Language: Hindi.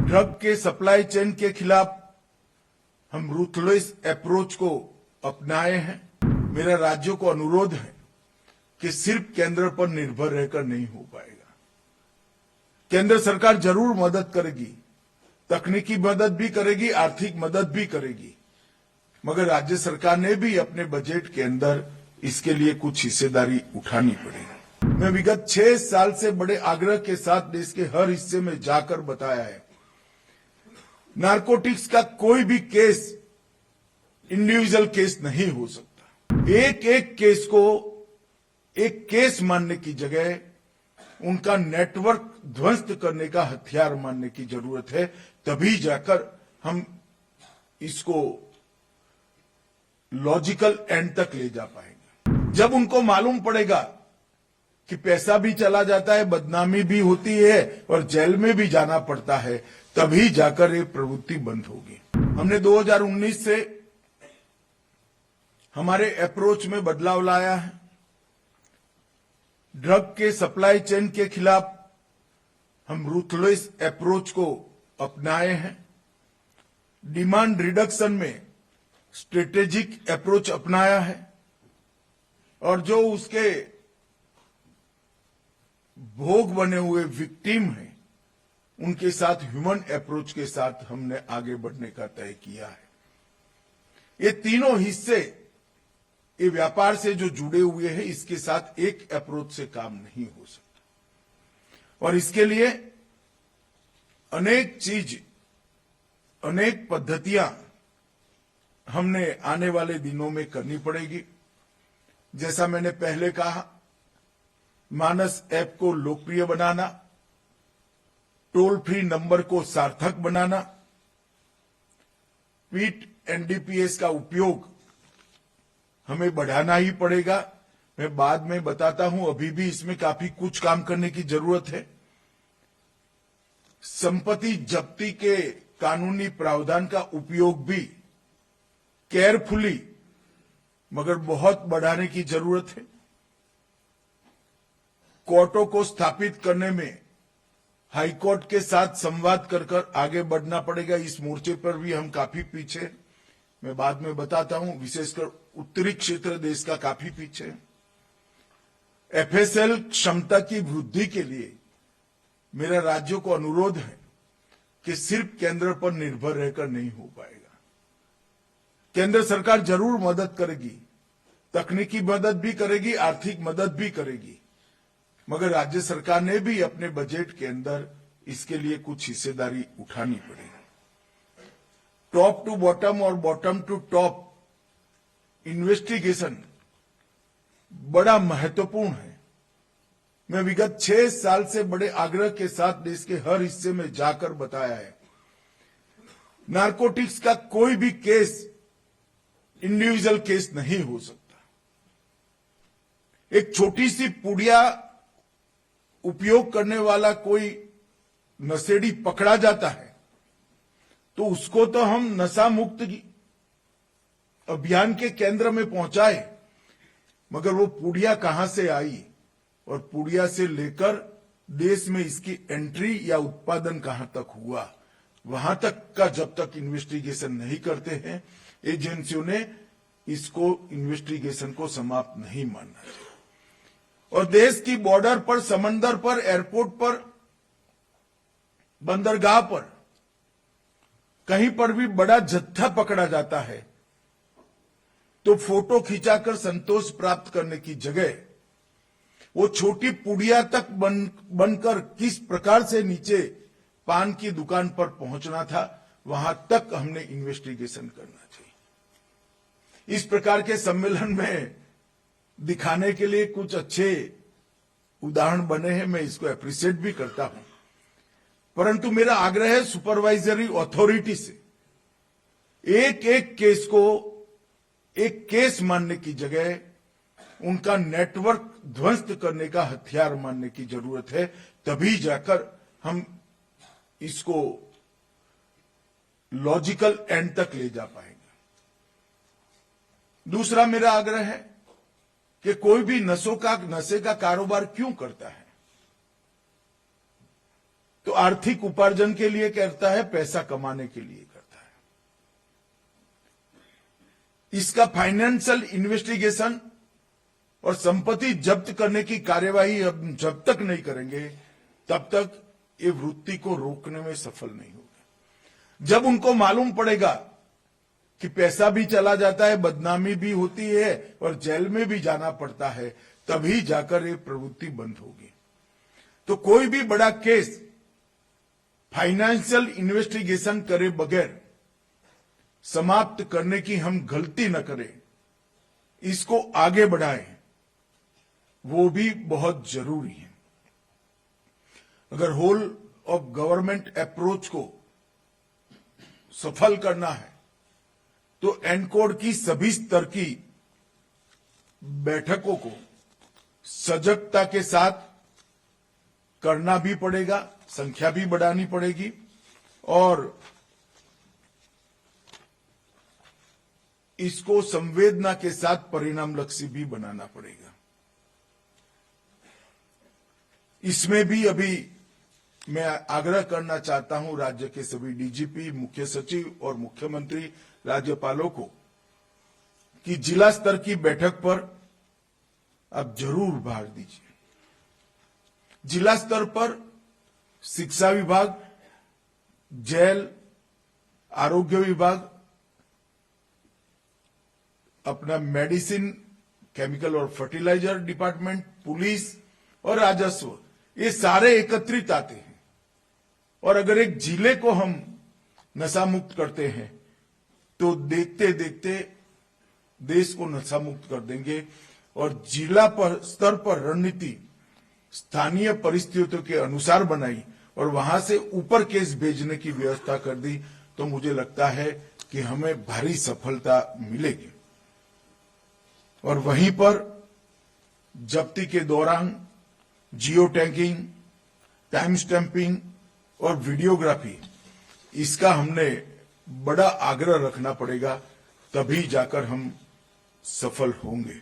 ड्रग के सप्लाई चेन के खिलाफ हम रूथलेस अप्रोच को अपनाए हैं। मेरा राज्यों को अनुरोध है कि सिर्फ केंद्र पर निर्भर रहकर नहीं हो पाएगा। केंद्र सरकार जरूर मदद करेगी, तकनीकी मदद भी करेगी, आर्थिक मदद भी करेगी, मगर राज्य सरकार ने भी अपने बजट के अंदर इसके लिए कुछ हिस्सेदारी उठानी पड़ेगी। मैं विगत 6 साल से बड़े आग्रह के साथ देश के हर हिस्से में जाकर बताया है, नारकोटिक्स का कोई भी केस इंडिविजुअल केस नहीं हो सकता। एक एक केस को एक केस मानने की जगह उनका नेटवर्क ध्वस्त करने का हथियार मानने की जरूरत है, तभी जाकर हम इसको लॉजिकल एंड तक ले जा पाएंगे। जब उनको मालूम पड़ेगा कि पैसा भी चला जाता है, बदनामी भी होती है और जेल में भी जाना पड़ता है, तभी जाकर ये प्रवृत्ति बंद होगी। हमने 2019 से हमारे अप्रोच में बदलाव लाया है। ड्रग के सप्लाई चेन के खिलाफ हम रूथलेस अप्रोच को अपनाए हैं। डिमांड रिडक्शन में स्ट्रेटेजिक अप्रोच अपनाया है और जो उसके भोग बने हुए विक्टिम हैं, उनके साथ ह्यूमन अप्रोच के साथ हमने आगे बढ़ने का तय किया है। ये तीनों हिस्से ये व्यापार से जो जुड़े हुए हैं, इसके साथ एक अप्रोच से काम नहीं हो सकता और इसके लिए अनेक चीज, अनेक पद्धतियां हमने आने वाले दिनों में करनी पड़ेगी। जैसा मैंने पहले कहा, मानस ऐप को लोकप्रिय बनाना, टोल फ्री नंबर को सार्थक बनाना, पीट एनडीपीएस का उपयोग हमें बढ़ाना ही पड़ेगा। मैं बाद में बताता हूं, अभी भी इसमें काफी कुछ काम करने की जरूरत है। संपत्ति जब्ती के कानूनी प्रावधान का उपयोग भी केयरफुली मगर बहुत बढ़ाने की जरूरत है। कोर्टों को स्थापित करने में हाईकोर्ट के साथ संवाद कर आगे बढ़ना पड़ेगा। इस मोर्चे पर भी हम काफी पीछे हैं। मैं बाद में बताता हूं, विशेषकर उत्तरी क्षेत्र देश का काफी पीछे है। एफएसएल क्षमता की वृद्धि के लिए मेरा राज्यों को अनुरोध है कि सिर्फ केंद्र पर निर्भर रहकर नहीं हो पाएगा। केंद्र सरकार जरूर मदद करेगी, तकनीकी मदद भी करेगी, आर्थिक मदद भी करेगी, मगर राज्य सरकार ने भी अपने बजट के अंदर इसके लिए कुछ हिस्सेदारी उठानी पड़ेगी। टॉप टू बॉटम और बॉटम टू टॉप इन्वेस्टिगेशन बड़ा महत्वपूर्ण है। मैं विगत 6 साल से बड़े आग्रह के साथ देश के हर हिस्से में जाकर बताया है, नारकोटिक्स का कोई भी केस इंडिविजुअल केस नहीं हो सकता। एक छोटी सी पुड़िया उपयोग करने वाला कोई नशेड़ी पकड़ा जाता है तो उसको तो हम नशा मुक्त अभियान के केंद्र में पहुंचाए, मगर वो पुड़िया कहां से आई और पुड़िया से लेकर देश में इसकी एंट्री या उत्पादन कहां तक हुआ, वहां तक का जब तक इन्वेस्टिगेशन नहीं करते हैं, एजेंसियों ने इसको इन्वेस्टिगेशन को समाप्त नहीं मानना चाहिए। और देश की बॉर्डर पर, समंदर पर, एयरपोर्ट पर, बंदरगाह पर कहीं पर भी बड़ा जत्था पकड़ा जाता है तो फोटो खिंचाकर संतोष प्राप्त करने की जगह वो छोटी पुड़िया तक बनकर किस प्रकार से नीचे पान की दुकान पर पहुंचना था, वहां तक हमने इन्वेस्टिगेशन करना चाहिए। इस प्रकार के सम्मेलन में दिखाने के लिए कुछ अच्छे उदाहरण बने हैं, मैं इसको अप्रिशिएट भी करता हूं, परंतु मेरा आग्रह है सुपरवाइजरी अथॉरिटी से एक एक केस को एक केस मानने की जगह उनका नेटवर्क ध्वस्त करने का हथियार मानने की जरूरत है, तभी जाकर हम इसको लॉजिकल एंड तक ले जा पाएंगे। दूसरा मेरा आग्रह है कि कोई भी नशे का कारोबार क्यों करता है, तो आर्थिक उपार्जन के लिए करता है, पैसा कमाने के लिए करता है। इसका फाइनेंशियल इन्वेस्टिगेशन और संपत्ति जब्त करने की कार्यवाही अब जब तक नहीं करेंगे तब तक ये वृत्ति को रोकने में सफल नहीं होगा। जब उनको मालूम पड़ेगा कि पैसा भी चला जाता है, बदनामी भी होती है और जेल में भी जाना पड़ता है, तभी जाकर ये प्रवृत्ति बंद होगी। तो कोई भी बड़ा केस फाइनेंशियल इन्वेस्टिगेशन करे बगैर समाप्त करने की हम गलती न करें, इसको आगे बढ़ाएं, वो भी बहुत जरूरी है। अगर होल ऑफ गवर्नमेंट अप्रोच को सफल करना है तो एनकोड की सभी स्तर की बैठकों को सजगता के साथ करना भी पड़ेगा, संख्या भी बढ़ानी पड़ेगी और इसको संवेदना के साथ परिणाम लक्ष्य भी बनाना पड़ेगा। इसमें भी अभी मैं आग्रह करना चाहता हूं राज्य के सभी डीजीपी, मुख्य सचिव और मुख्यमंत्री, राज्यपालों को कि जिला स्तर की बैठक पर आप जरूर भाग दीजिए। जिला स्तर पर शिक्षा विभाग, जेल, आरोग्य विभाग, अपना मेडिसिन, केमिकल और फर्टिलाइजर डिपार्टमेंट, पुलिस और राजस्व, ये सारे एकत्रित आते हैं। और अगर एक जिले को हम नशा मुक्त करते हैं तो देखते देखते देश को नशा मुक्त कर देंगे। और जिला पर स्तर पर रणनीति स्थानीय परिस्थितियों के अनुसार बनाई और वहां से ऊपर केस भेजने की व्यवस्था कर दी तो मुझे लगता है कि हमें भारी सफलता मिलेगी। और वहीं पर जब्ती के दौरान जियो टैगिंग, टाइम स्टैंपिंग और वीडियोग्राफी, इसका हमने बड़ा आग्रह रखना पड़ेगा, तभी जाकर हम सफल होंगे।